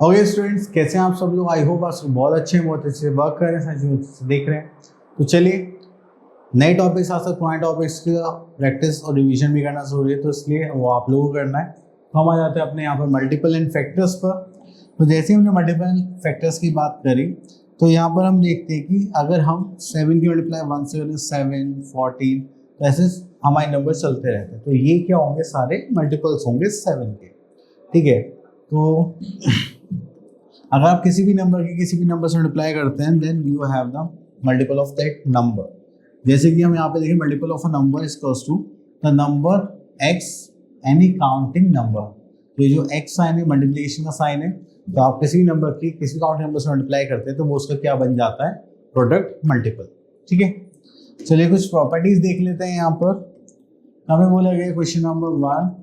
Okay students, कैसे हैं आप सब लोग। आई होप आप सब बहुत अच्छे वर्क कर रहे हैं, सारी चीज़ें देख रहे हैं। तो चलिए नए टॉपिक साथ साथ पुराने टॉपिक्स का प्रैक्टिस और रिवीजन भी करना जरूरी है, तो इसलिए वो आप लोगों को करना है। तो हम आ जाते हैं अपने यहाँ पर मल्टीपल एंड फैक्टर्स पर। तो जैसे हमने मल्टीपल फैक्टर्स की बात करी, तो यहाँ पर हम देखते हैं कि अगर हम 7 की मल्टीप्लाई 1 से करें 7, 14, तो ऐसे हमारे नंबर चलते रहते हैं। तो ये क्या होंगे, सारे मल्टीपल्स होंगे 7 के। ठीक है, तो अगर आप किसी भी नंबर से मल्टीप्लाई करते हैं, then you have the multiple of that number. जैसे कि हम यहाँ पे देखें, multiple of a number is equals to the number X any counting number. तो ये जो एक्स साइन है मल्टीप्लिकेशन का साइन है, तो आप किसी नंबर की किसी काउंटिंग नंबर से मल्टीप्लाई करते हैं तो वो उसका क्या बन जाता है, प्रोडक्ट मल्टीपल। ठीक है, चलिए कुछ प्रॉपर्टीज देख लेते हैं। यहाँ पर हमें बोला गया question number 1,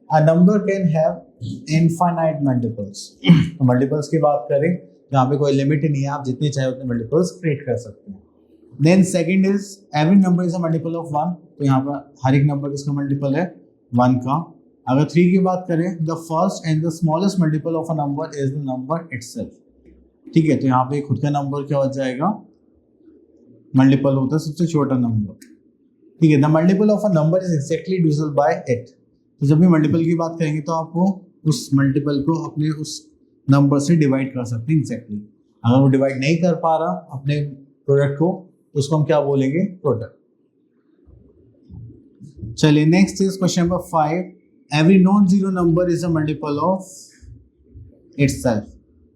a number can have infinite multiples. तो मल्टीपल्स की बात करें, यहाँ पे कोई लिमिट ही नहीं है, आप जितने चाहे उतने मल्टीपल्स क्रिएट कर सकते हैं। Then second is every number is a multiple of 1। तो यहाँ पर हर एक नंबर किसका मल्टीपल है, 1 का। अगर 3 की बात करें, the first and the smallest multiple of a number is the number itself. ठीक है, तो यहाँ पे खुद का नंबर क्या हो जाएगा, मल्टीपल होता है सबसे छोटा नंबर। ठीक है, the multiple of a number is exactly divisible by it. तो जब भी मल्टीपल की बात करेंगे तो आपको उस मल्टीपल को अपने उस नंबर से डिवाइड कर सकते हैं एग्जैक्टली। अगर वो डिवाइड नहीं कर पा रहा अपने प्रोडक्ट को, तो उसको हम क्या बोलेंगे, प्रोडक्ट। चलिए next is question number 5, every non zero number is a multiple of itself.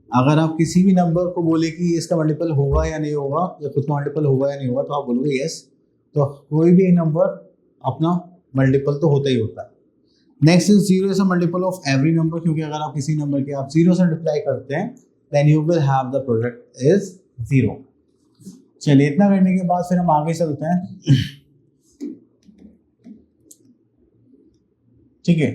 अगर आप किसी भी नंबर को बोले कि इसका मल्टीपल होगा या नहीं होगा, या खुद का मल्टीपल होगा या नहीं होगा, तो आप बोलोगे यस। तो कोई भी नंबर अपना मल्टीपल तो होता ही होता है। Next is zero is a multiple of every number, क्योंकि अगर आप किसी नंबर के आप जीरो से मल्टीप्लाई करते हैं, then you will have the product is zero. चलिए इतना करने के बाद फिर हम आगे चलते हैं। ठीक है,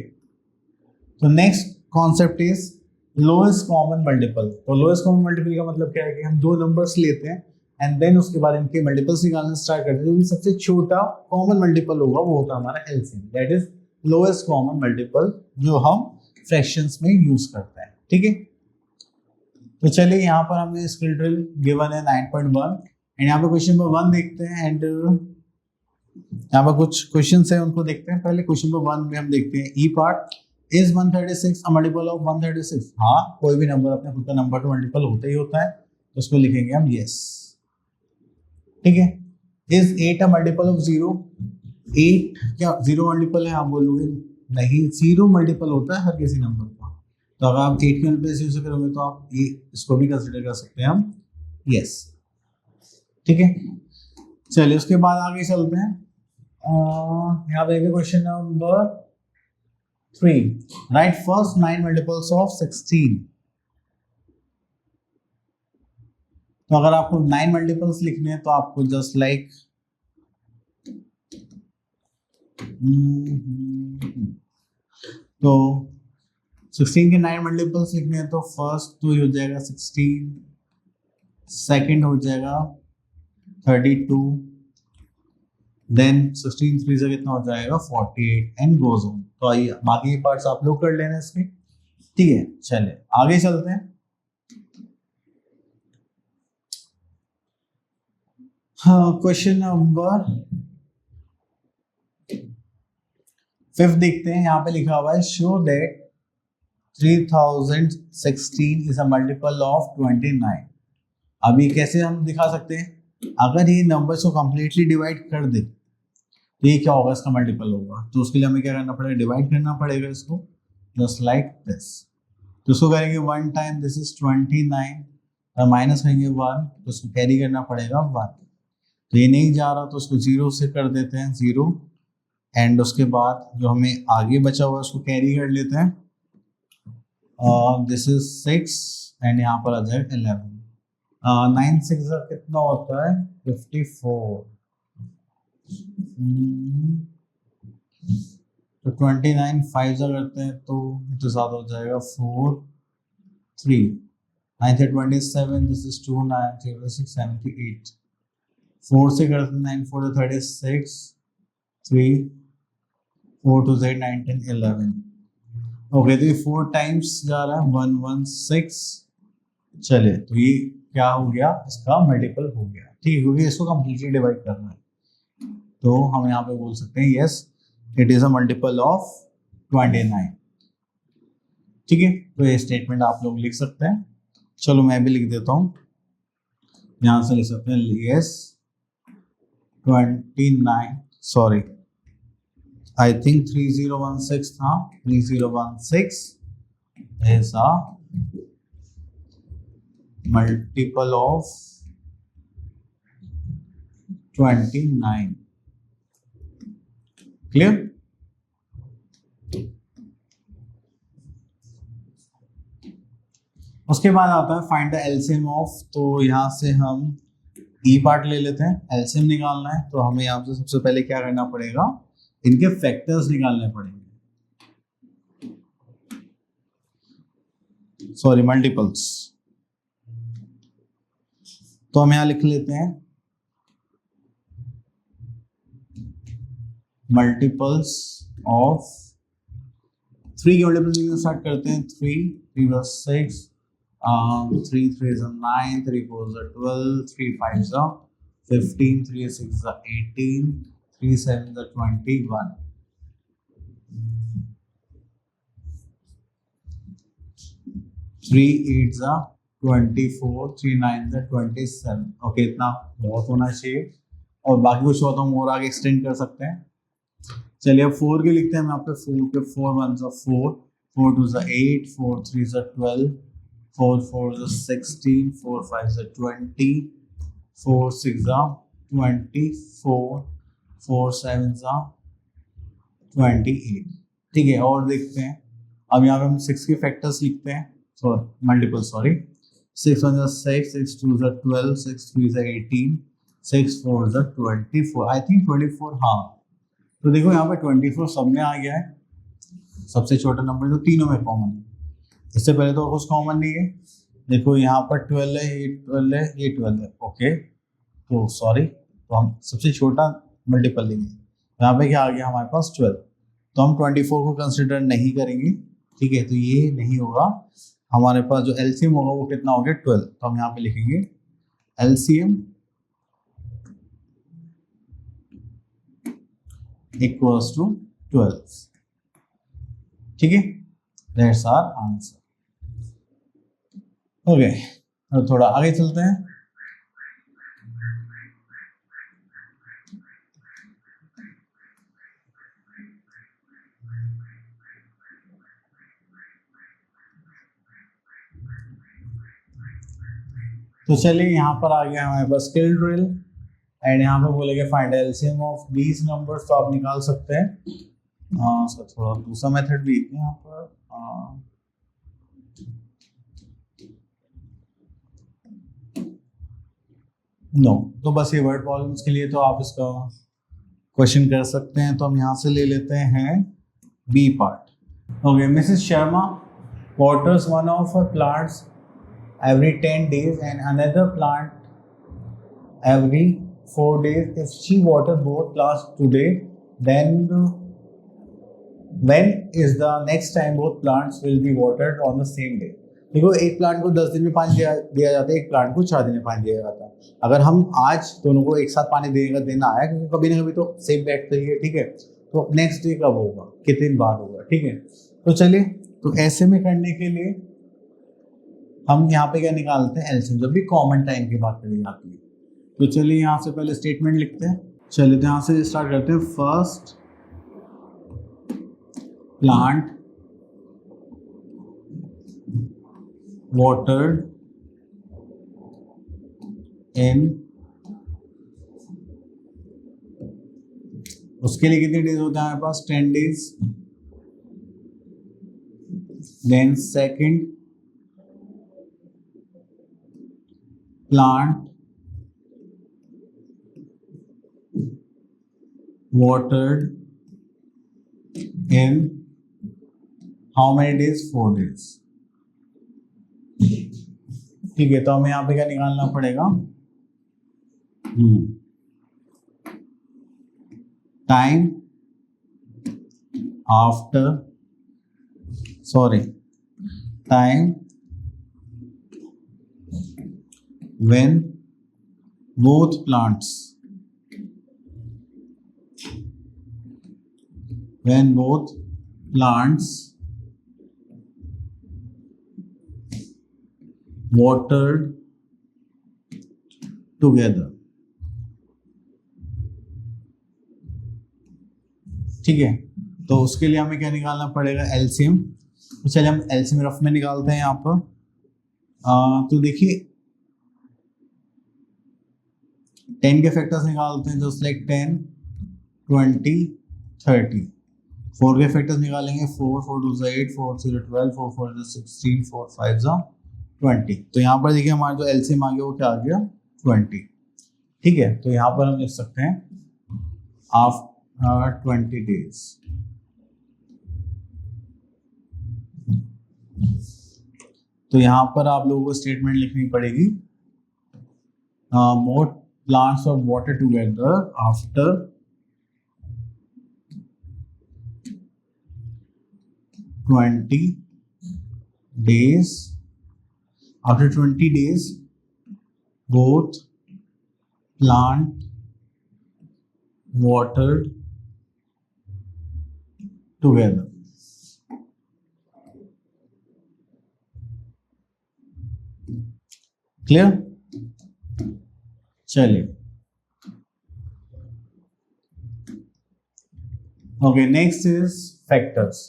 तो next concept is lowest common multiple. तो लोएस्ट कॉमन मल्टीपल का मतलब क्या है कि हम दो नंबर्स लेते हैं एंड देन उसके बाद इनके मल्टीपल्स निकालना स्टार्ट करते हैं। सबसे छोटा कॉमन मल्टीपल होगा वो होता है हमारा LCM, that is lowest common multiple, जो हम फ्रैक्शंस में यूज करते हैं। ठीक है, तो चलिए यहाँ पर हमें स्किल ड्रिल गिवन है 9.1 एंड यहाँ पे क्वेश्चन नंबर 1 देखते हैं। एंड यहाँ पर कुछ क्वेश्चंस हैं, उनको देखते हैं। पहले क्वेश्चन नंबर 1 में हम देखते हैं E part, is 136 a multiple of 136। हाँ, कोई भी नंबर अपने खुद का नंबर तो मल्टीपल होता ही होता है, तो उसको लिखेंगे हम यस। ठीक है, इज 8 अ मल्टीपल ऑफ 0। 8 क्या 0 मल्टीपल है, आप बोलोगे नहीं, 0 मल्टीपल होता है हर किसी नंबर का। तो अगर आप 8 के मल्टीपल यूज करोगे तो आप ये इसको भी कंसिडर कर सकते हैं हम यस। ठीक है, चलिए उसके बाद आगे चलते हैं। यहाँ पे question number 3, right first 9 multiples of 16। तो अगर आपको 9 मल्टीपल्स लिखने हैं तो आपको जस्ट लाइक तो 16 के 9 मल्टीपल्स लिखने हैं, तो फर्स्ट तो हो जाएगा 16, सेकंड हो जाएगा 32, देन 16 3 से कितना हो जाएगा 48 एंड गोज ऑन। तो आइए बाकी पार्ट्स आप लोग कर लेना इसके। ठीक है, चलिए आगे चलते हैं। हाँ, क्वेश्चन नंबर 5 देखते हैं। यहाँ पे लिखा हुआ है show that 3016 is a multiple of 29। अभी कैसे हम दिखा सकते हैं, अगर ये नंबर्स को कंप्लीटली डिवाइड कर दे तो ये क्या होगा, इसका मल्टीपल होगा। तो उसके लिए हमें क्या करना पड़ेगा, डिवाइड करना पड़ेगा इसको, जस्ट लाइक दिस। तो उसको करेंगे 1 टाइम दिस इज 29, और माइनस करेंगे 1, तो उसको कैरी करना पड़ेगा 1। तो ये नहीं जा रहा तो उसको 0 से कर देते हैं 0, एंड उसके बाद जो हमें आगे बचा हुआ है उसको कैरी कर लेते हैं। दिस इज 6 एंड यहाँ पर आ जाएगा 11। 9 6 कितना होता है 54। तो 29 5 से करते हैं तो ज़्यादा हो जाएगा 4 3 9 से 27, दिस इज 2 9 0 6 78। 4 से करते हैं 9 4 36 3 4 2 9 10 11। ओके, तो ये 4 टाइम्स जा रहा है 116 चलिए, तो ये क्या हो गया, इसका मल्टीपल हो गया, ठीक है, क्योंकि इसको कंप्लीटली डिवाइड करना है, तो हम यहाँ पे बोल सकते हैं yes it is a multiple of 29, ठीक है। तो ये स्टेटमेंट आप लोग लिख सकते हैं। चलो मैं भी लिख देता हूँ, यहाँ से लिख सकते हैं यस 29, सॉरी आई थिंक 3016 था, 3016 is a multiple of 29, clear. उसके बाद आता है फाइंड द एलसीएम ऑफ, तो यहाँ से हम ई पार्ट ले लेते हैं, एलसीएम निकालना है तो हमें यहाँ से सबसे पहले क्या करना पड़ेगा, इनके फैक्टर्स निकालने पड़ेंगे, सॉरी मल्टीपल्स। तो हम यहाँ लिख लेते हैं मल्टीपल्स ऑफ 3 के मल्टीपल स्टार्ट करते हैं, 3 3 + 6 3 3 is 9, 3 4 is 12, 3 5 is 15, 3 6 is 18, 3 7 is 21, 3 8 is 24, 3 9 is 27। Okay, इतना बहुत होना चाहिए, और बाकी कुछ हो तो हम और आगे एक्सटेंड कर सकते हैं। चलिए अब 4 के लिखते हैं हम यहाँ पे, 4 के 4 1 is 4, 4 2 is 8, 4 3 is 12, 4 4 is 16, 4 5 is 20, 4 6 is 24, 4 7 is 28, ठीक है। और देखते हैं, अब यहाँ पे हम 6 के फैक्टर्स लिखते हैं, multiple, sorry 6 1 is 6, 6 2 is 12, 6 3 is 18, 6 4 is 24, I think 24, हाँ। तो देखो यहाँ पे 24 सब में आ गया है, सबसे छोटा नंबर जो तीनों में कॉमन है, इससे पहले तो कुछ कॉमन नहीं है। देखो यहाँ पर 12 है, ये 12 है, ये 12 है, ओके, तो सॉरी, तो हम सबसे छोटा मल्टीपल लेंगे, यहाँ पे क्या आ गया हमारे पास 12, तो हम 24 को कंसिडर नहीं करेंगे, ठीक है, तो ये नहीं होगा। हमारे पास जो एलसीएम होगा वो कितना हो गया 12, तो हम यहाँ पे लिखेंगे एलसीएम इक्वल्स टू 12, ठीक है, दैट्स आवर आंसर। ओके, तो थोड़ा आगे चलते हैं। तो चलिए यहाँ पर आ गया हमारे पास स्किल ड्रिल, एंड यहाँ पे बोलेंगे find LCM of these numbers, तो आप निकाल सकते हैं। सर थोड़ा दूसरा मेथड भी है यहाँ पर, नो, तो बस ये वर्ड प्रॉब्लम्स के लिए तो आप इसका क्वेश्चन कर सकते हैं। तो हम यहाँ से ले लेते हैं B part. Okay, Mrs Sharma waters one of her plants every 10 days and another plant every 4 days. If she waters both plants today, then when is the next time both plants will be watered on the same day? देखो, एक plant को 10 दिन में पानी दिया जाता है, एक प्लांट को 4 दिन में पानी दिया जाता है। अगर हम आज दोनों को एक साथ पानी देना आया, क्योंकि कभी ना कभी तो सेम बैठते ही है, ठीक है, तो नेक्स्ट डे कब होगा, कितने दिन बाद होगा, ठीक है। तो चलिए, तो ऐसे में करने के लिए हम यहाँ पे क्या निकालते हैं, एलसीएम, जब भी कॉमन टाइम की बात करी जाती है। तो चलिए यहाँ से पहले स्टेटमेंट लिखते हैं। चलिए तो यहाँ से स्टार्ट करते हैं। फर्स्ट प्लांट watered in, उसके लिए कितने डेज होता है हमारे पास, 10 days. Then second plant watered in how many days, 4 days, ठीक है। तो हमें यहाँ पे क्या निकालना पड़ेगा, time after, sorry time when both plants watered together। ठीक है, तो उसके लिए हमें क्या निकालना पड़ेगा, एलसीएम। तो चलिए हम एलसीएम रफ में निकालते हैं यहाँ पर। तो देखिए 10 के फैक्टर्स निकालते हैं, जस्ट लाइक 10, 20, 30। 4 के फैक्टर्स निकालेंगे, 4, 4 2 8, 4 0 12, 4 4 16, 4 5 20। तो यहाँ पर देखिए हमारा जो एलसीएम आ गया वो क्या आ गया, 20। ठीक है, तो यहाँ पर हम लिख सकते हैं आफ्टर 20 days। तो यहाँ पर आप लोगों को स्टेटमेंट लिखनी पड़ेगी, more plants of water together after 20 days। After 20 days, both plant watered together। Clear? चलिए, ओके, नेक्स्ट इज फैक्टर्स।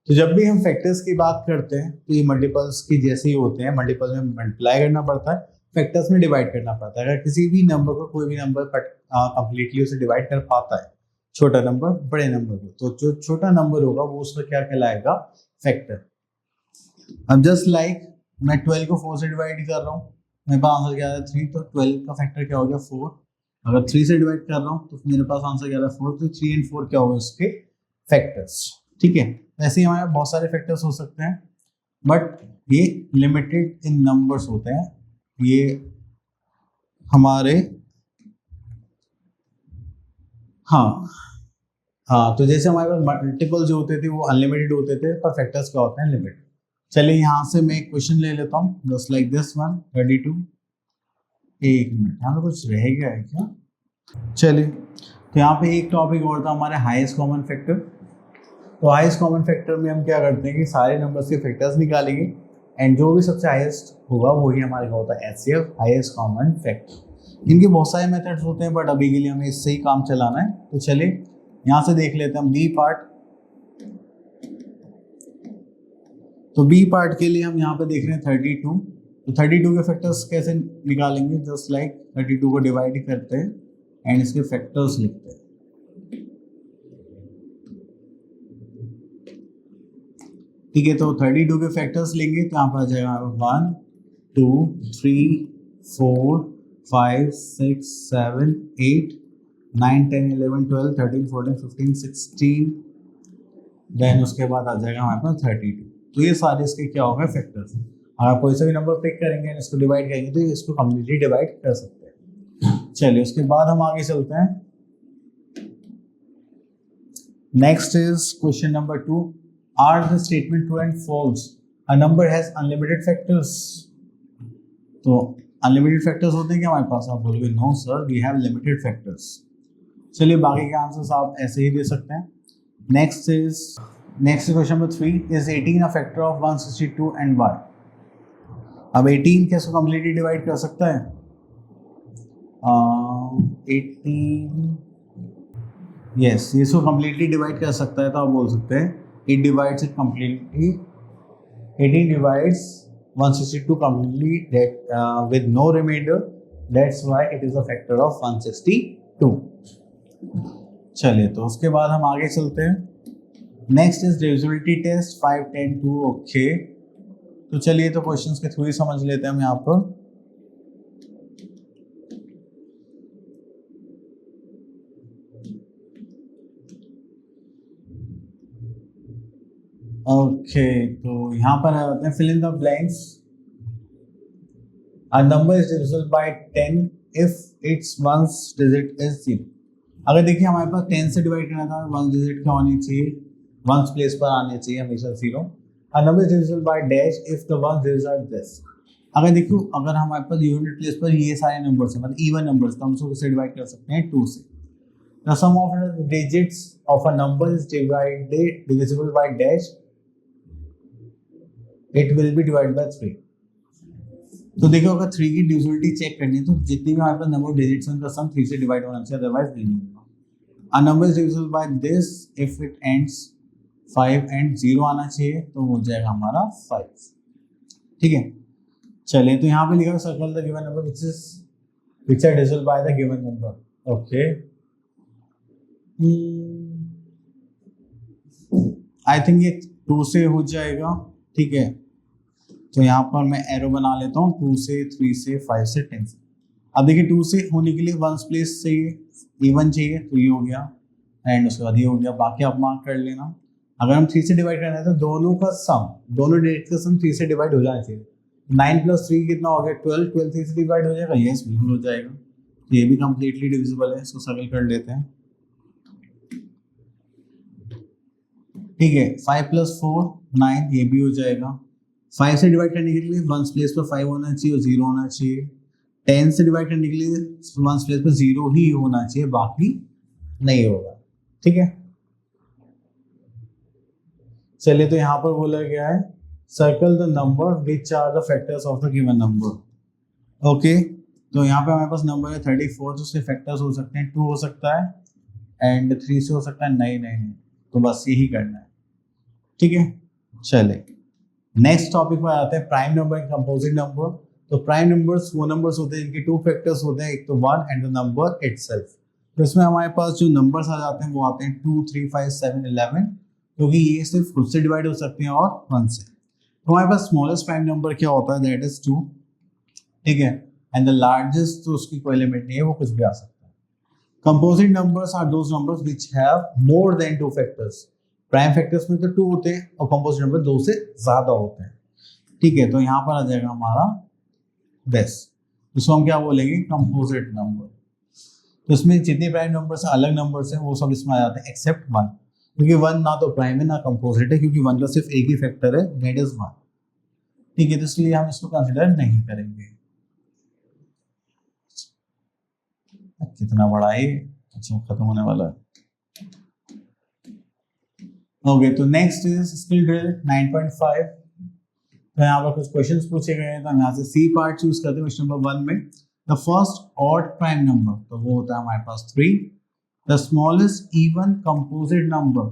तो जब भी हम फैक्टर्स की बात करते हैं तो ये मल्टीपल्स की जैसे ही होते हैं, मल्टीपल में मल्टीप्लाई करना पड़ता है, फैक्टर्स में डिवाइड करना पड़ता है। अगर किसी भी नंबर को कोई भी नंबर कंप्लीटली उसे डिवाइड कर पाता है, छोटा नंबर बड़े नंबर को, तो जो छोटा नंबर होगा वो उसका क्या कहलाएगा, फैक्टर। अब जस्ट लाइक मैं 12 को 4 से डिवाइड कर रहा हूँ, मेरे पास आंसर क्या है 3, तो 12 का फैक्टर क्या हो गया 4। अगर 3 से डिवाइड कर रहा हूँ तो मेरे पास आंसर क्या है 4, तो 3 और 4 क्या होगा उसके फैक्टर्स। ठीक है, वैसे ही हमारे बहुत सारे फैक्टर्स हो सकते हैं, बट ये लिमिटेड इन नंबर्स होते हैं। ये हमारे हाँ, तो जैसे हमारे पास मल्टीपल जो होते थे वो अनलिमिटेड होते थे, पर फैक्टर्स क्या होते हैं, लिमिटेड। चलिए यहाँ से मैं एक क्वेश्चन ले लेता हूँ, जस्ट लाइक दिस वन, 32। एक मिनट, यहाँ पे कुछ रह गया है क्या? चलिए, तो यहाँ पे एक टॉपिक और था हमारे हाईएस्ट कॉमन फैक्टर। तो हाईएस्ट कॉमन फैक्टर में हम क्या करते हैं कि सारे नंबर्स के फैक्टर्स निकालेंगे, एंड जो भी सबसे हाईएस्ट होगा वही हमारे क्या होता है, एचसीएफ, हाईएस्ट कॉमन फैक्टर। इनके बहुत सारे मेथड्स होते हैं, बट अभी के लिए हमें इससे ही काम चलाना है। तो चलिए यहाँ से देख लेते हैं हम बी पार्ट। तो बी पार्ट के लिए हम यहाँ पे देख रहे हैं 32। तो 32 के फैक्टर्स कैसे निकालेंगे, जस्ट लाइक 32 को डिवाइड करते हैं एंड इसके फैक्टर्स लिखते हैं। ठीक है, तो 32 के फैक्टर्स लेंगे तो यहाँ पर आ जाएगा 1 2 3 4 5 6 7 8 9 10 11 12 13 14 15 16, देन उसके बाद आ जाएगा हमारे पास 32। तो ये सारे इसके क्या होंगे, फैक्टर्स। अगर आप कोई सा भी नंबर पिक करेंगे, इसको डिवाइड करेंगे तो इसको कम्प्लीटली डिवाइड कर सकते हैं। चलिए, उसके बाद हम आगे चलते हैं। Next is question number 2। Are the statement true and false? A number has unlimited factors. तो अनलिमिटेड फैक्टर्स होते हैं क्या हमारे पास? आप बोलोगे no sir, we have limited factors. चलिए, बाकी के आंसर्स आप ऐसे ही दे सकते हैं। Next question number 3, is 18 a factor of 162 and why? अब 18 कैसे कम्प्लीटली डिवाइड कर सकता है? 18 यस, इसको कम्प्लीटली डिवाइड कर सकता है, तो आप बोल सकते हैं it divides it completely. 18 divides 162 completely, that with no remainder. That's why it is a factor of 162. चलिए, तो उसके बाद हम आगे चलते हैं। Next is divisibility test 5 10 2। Okay, तो चलिए, तो क्वेश्चंस के थ्रू ही समझ लेते हैं हम यहाँ पर। ओके, तो यहाँ पर आते हैं fill in the blanks. A number is divisible by 10 if its ones digit is 0। अगर देखिए हमारे पास 10 से डिवाइड करना था, वंस डिजिट क्या होनी चाहिए, वंस प्लेस पर आने चाहिए हमेशा 0। A number is divisible by dash if the ones digit are this. अगर देखो अगर हमारे पास यूनिट प्लेस पर ये सारे नंबर्स हैं मतलब इवन नंबर्स, तो हम उसको किससे डिवाइड कर सकते हैं 2 से। The sum of the digits of a number is divided divisible by dash, it will be divided by 3। तो देखो अगर 3 की डिविजिबिलिटी चेक करनी है तो जितनी भी हमारे पास नंबर ऑफ डिजिट्स हैं उनका सम 3 से डिवाइड होना चाहिए, अदरवाइज नहीं होगा। अ number is divisible by this if it ends 5 and 0 आना चाहिए, तो हो जाएगा हमारा 5। ठीक है, चलिए तो यहाँ पे लिखा है circle the given number which are divisible by the given number। Okay, I think ये 2 से हो जाएगा। ठीक है, तो यहाँ पर मैं एरो बना लेता हूँ 2 से 3 से 5 से 10 से। अब देखिए 2 से होने के लिए वंस प्लेस चाहिए, इवन चाहिए, तो ये हो गया एंड उसके बाद ये हो गया, बाकी आप मार्क कर लेना। अगर हम 3 से डिवाइड करना है तो दोनों का सम, दोनों डिजिट का सम 3 से डिवाइड हो जाना चाहिए। 9 + 3 कितना हो गया 12, 12 3 से डिवाइड हो जाएगा, यस बिल्कुल हो जाएगा। तो ये भी कंप्लीटली डिविजिबल है, इसको सर्कल कर लेते हैं। ठीक है, 5 + 4 9, ये भी हो जाएगा। 5 से डिवाइड करने के लिए वंस प्लेस पर 5 होना चाहिए और 0 होना चाहिए। 10 से डिवाइड करने के लिए वंस प्लेस पर 0 ही होना चाहिए, बाकी नहीं होगा। ठीक है, चलिए तो यहाँ पर बोला गया है circle the number which are the factors of the given number. Okay, तो यहाँ पे हमारे पास नंबर है 34, तो उसके फैक्टर्स हो सकते हैं 2 हो सकता है एंड 3 से हो सकता है, नहीं, तो बस यही करना है। ठीक है, चले नेक्स्ट टॉपिक पर आते हैं, prime number and composite number. तो प्राइम नंबर्स वो नंबर्स होते हैं जिनके 2 फैक्टर्स होते हैं, एक तो 1 एंड द नंबर इटसेल्फ। तो इसमें हमारे पास जो नंबर्स आ जाते हैं वो आते हैं 2 3 5 7 11, क्योंकि ये सिर्फ खुद से डिवाइड हो सकते हैं और 1 से। तो हमारे पास स्मॉलेस्ट प्राइम नंबर क्या होता है, दैट इज 2। ठीक है, एंड द लार्जेस्ट तो उसकी कोई लिमिट नहीं है, वो कुछ भी आ सकता है। Composite numbers are those numbers which have more than 2 factors. Prime factors में तो 2 होते हैं और कंपोजिट नंबर 2 से ज्यादा होते हैं। ठीक है, तो यहाँ पर आ जाएगा हमारा दिस, इसको हम क्या बोलेंगे, कंपोजिट नंबर। तो इसमें जितने प्राइम नंबर्स अलग नंबर्स हैं वो सब इसमें आ जाते हैं एक्सेप्ट 1, क्योंकि 1 ना तो प्राइम है ना कंपोजिट है, क्योंकि 1 का सिर्फ एक ही फैक्टर है, दैट इज 1। ठीक है, तो इसलिए हम इसको कंसिडर नहीं करेंगे। कितना बड़ा है, अच्छा खत्म होने वाला है। ओके, तो नेक्स्ट इज स्किल ड्रिल 9.5। तो यहाँ पर कुछ क्वेश्चंस पूछे गए हैं, तो हम यहाँ से सी पार्ट चूज करते हैं। क्वेश्चन नंबर 1 में the first odd prime number, तो वो होता है हमारे पास 3। The smallest even composite number,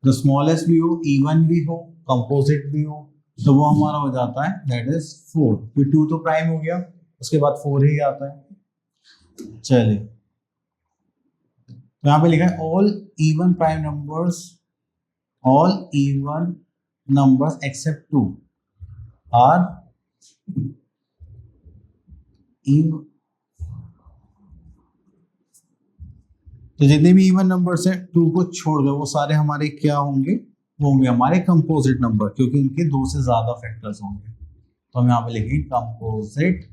the smallest भी हो, इवन भी हो, कंपोजिट भी हो, तो वो हमारा हो जाता है दैट इज 4। फिर 2 तो प्राइम हो गया, उसके बाद 4 ही आता है। चलिए, तो यहाँ पे लिखा है all even prime numbers, all even numbers except 2 are even। तो जितने भी इवन नंबर्स हैं 2 को छोड़ दो, वो सारे हमारे क्या होंगे, वो होंगे हमारे कंपोजिट नंबर, क्योंकि इनके 2 से ज्यादा फैक्टर्स होंगे। तो हम यहाँ पे लिखेंगे composite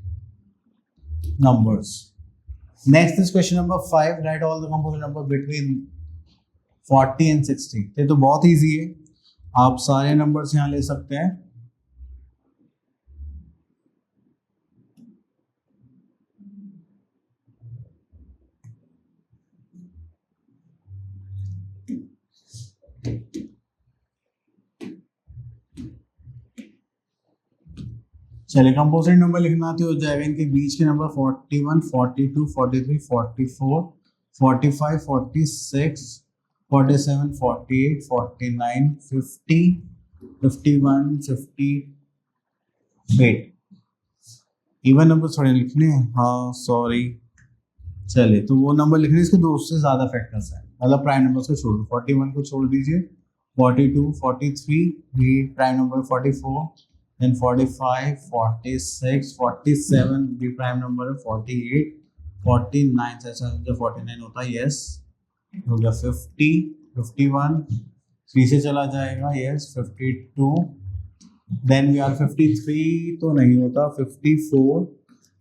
numbers. Next is question number 5, right all the composite number between 40 and 60। ये तो बहुत इजी है, आप सारे नंबर्स यहाँ ले सकते हैं। चलिए, कंपोजिट नंबर लिखना तो हो जाएगा इनके बीच के नंबर 41 42 43 44 45 46 47 48 49 50 51 58। इवन नंबर थोड़े लिखने हैं, हाँ सॉरी। चलिए, तो वो नंबर लिखने इसके 2 से ज्यादा फैक्टर्स हैं, मतलब प्राइम नंबर्स को छोड़, 41 को छोड़ दीजिए, 42 43 भी प्राइम नंबर, 44 then 45 46 47 भी प्राइम नंबर है, 48 49 से 49 होता है, यस हो गया, 50 51 3 से चला जाएगा, यस 52 देन वी आर 53 तो नहीं होता, 54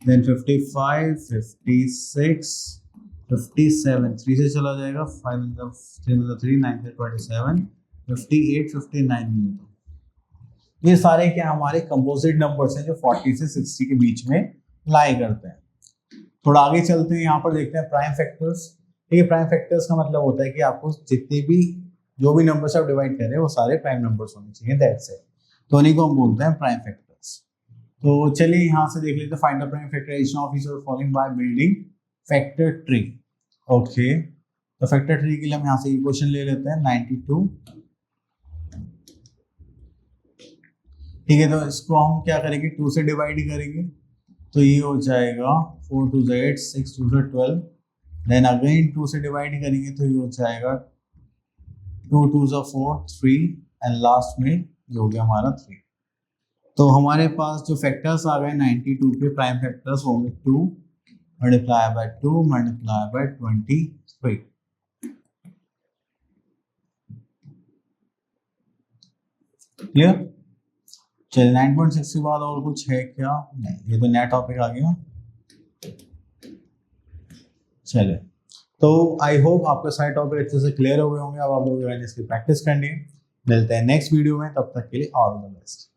देन 55 56 57 3 से चला जाएगा, 5 3 9 27 58 59 नहीं होता। ये सारे क्या हमारे कंपोजिट नंबर्स हैं जो 40 से 60 के बीच में लाई करते हैं। थोड़ा आगे चलते हैं, यहाँ पर देखते हैं प्राइम फैक्टर्स। ठीक है, प्राइम फैक्टर्स का मतलब होता है कि आपको जितने भी जो भी नंबर्स आप डिवाइड कर रहे हैं वो सारे प्राइम नंबर्स होने चाहिए, दैट्स इट। तो उन्हीं को हम बोलते हैं प्राइम फैक्टर्स। तो चलिए यहाँ से देख लेते हैं, find the prime factorization of each of following by building factor tree. Okay, तो फैक्टर ट्री के लिए हम यहाँ से ये क्वेश्चन ले लेते हैं 92। ठीक है, तो इसको हम क्या करेंगे, 2 से डिवाइड ही करेंगे, तो ये हो जाएगा 4 2 8, 6 2 12। देन अगेन 2 से डिवाइड करेंगे तो ये हो जाएगा 2 2 4 3 एंड लास्ट में ये हो गया हमारा 3। तो हमारे पास जो फैक्टर्स आ गए 92 के प्राइम फैक्टर्स होंगे 2 multiply by 2 multiply by 23। Clear? चलिए 9.6 के बाद और कुछ है क्या? नहीं, ये तो नया टॉपिक आ गया। चलिए, तो आई होप आपके सारे टॉपिक अच्छे से क्लियर हो गए होंगे। अब आप लोग इसकी प्रैक्टिस करनी है। मिलते हैं नेक्स्ट वीडियो में, तब तक के लिए ऑल द बेस्ट।